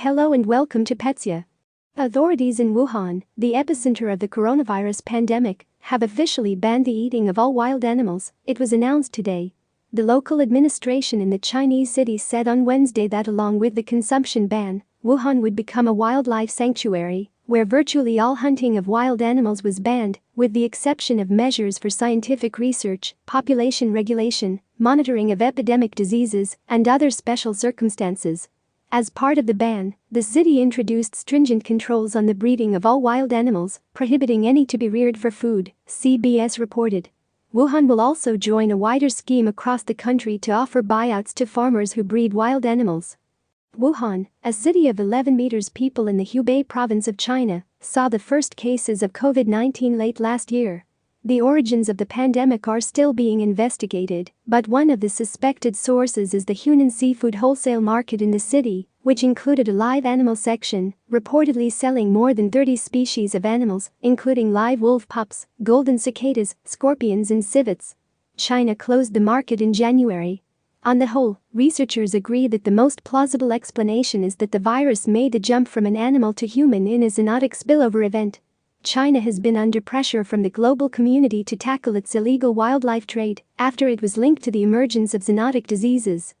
Hello and welcome to Petsia. Authorities in Wuhan, the epicenter of the coronavirus pandemic, have officially banned the eating of all wild animals, it was announced today. The local administration in the Chinese city said on Wednesday that along with the consumption ban, Wuhan would become a wildlife sanctuary, where virtually all hunting of wild animals was banned, with the exception of measures for scientific research, population regulation, monitoring of epidemic diseases, and other special circumstances. As part of the ban, the city introduced stringent controls on the breeding of all wild animals, prohibiting any to be reared for food, CBS reported. Wuhan will also join a wider scheme across the country to offer buyouts to farmers who breed wild animals. Wuhan, a city of 11 million people in the Hubei province of China, saw the first cases of COVID-19 late last year. The origins of the pandemic are still being investigated, but one of the suspected sources is the Hunan seafood wholesale market in the city, which included a live animal section, reportedly selling more than 30 species of animals, including live wolf pups, golden cicadas, scorpions and civets. China closed the market in January. On the whole, researchers agree that the most plausible explanation is that the virus made the jump from an animal to human in a zoonotic spillover event. China has been under pressure from the global community to tackle its illegal wildlife trade after it was linked to the emergence of zoonotic diseases.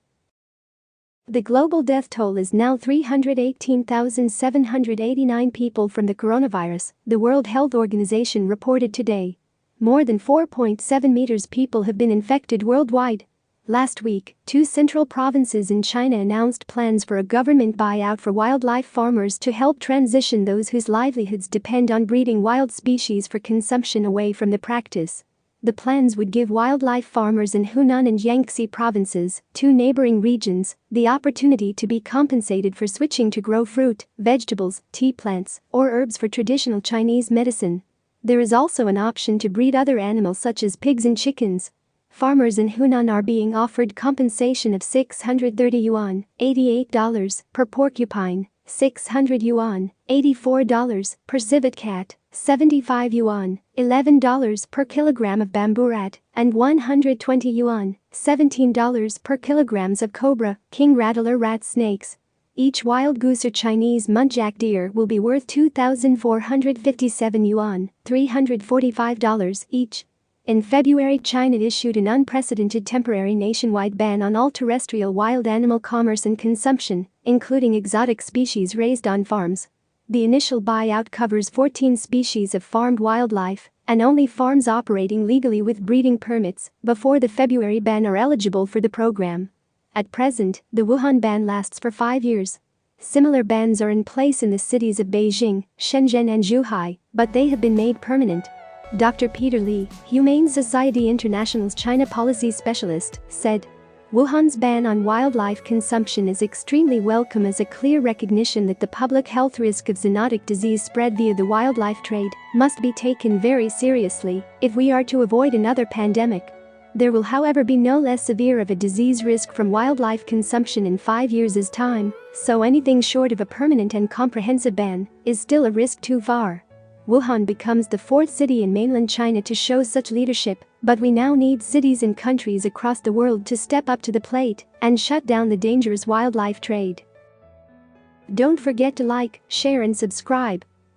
The global death toll is now 318,789 people from the coronavirus, the World Health Organization reported today. More than 4.7 million people have been infected worldwide. Last week, 2 central provinces in China announced plans for a government buyout for wildlife farmers to help transition those whose livelihoods depend on breeding wild species for consumption away from the practice. The plans would give wildlife farmers in Hunan and Yangtze provinces, 2 neighboring regions, the opportunity to be compensated for switching to grow fruit, vegetables, tea plants, or herbs for traditional Chinese medicine. There is also an option to breed other animals such as pigs and chickens. Farmers in Hunan are being offered compensation of 630 yuan, $88 per porcupine, 600 yuan, $84 per civet cat, 75 yuan, $11 per kilogram of bamboo rat, and 120 yuan, $17 per kilograms of cobra, king rattler rat snakes. Each wild goose or Chinese muntjac deer will be worth 2,457 yuan, $345 each. In February, China issued an unprecedented temporary nationwide ban on all terrestrial wild animal commerce and consumption, including exotic species raised on farms. The initial buyout covers 14 species of farmed wildlife, and only farms operating legally with breeding permits before the February ban are eligible for the program. At present, the Wuhan ban lasts for 5 years. Similar bans are in place in the cities of Beijing, Shenzhen and Zhuhai, but they have been made permanent. Dr. Peter Li, Humane Society International's China policy specialist, said, Wuhan's ban on wildlife consumption is extremely welcome as a clear recognition that the public health risk of zoonotic disease spread via the wildlife trade must be taken very seriously if we are to avoid another pandemic. There will however be no less severe of a disease risk from wildlife consumption in 5 years' time, so anything short of a permanent and comprehensive ban is still a risk too far. Wuhan becomes the 4th city in mainland China to show such leadership, but we now need cities and countries across the world to step up to the plate and shut down the dangerous wildlife trade. Don't forget to like, share and subscribe.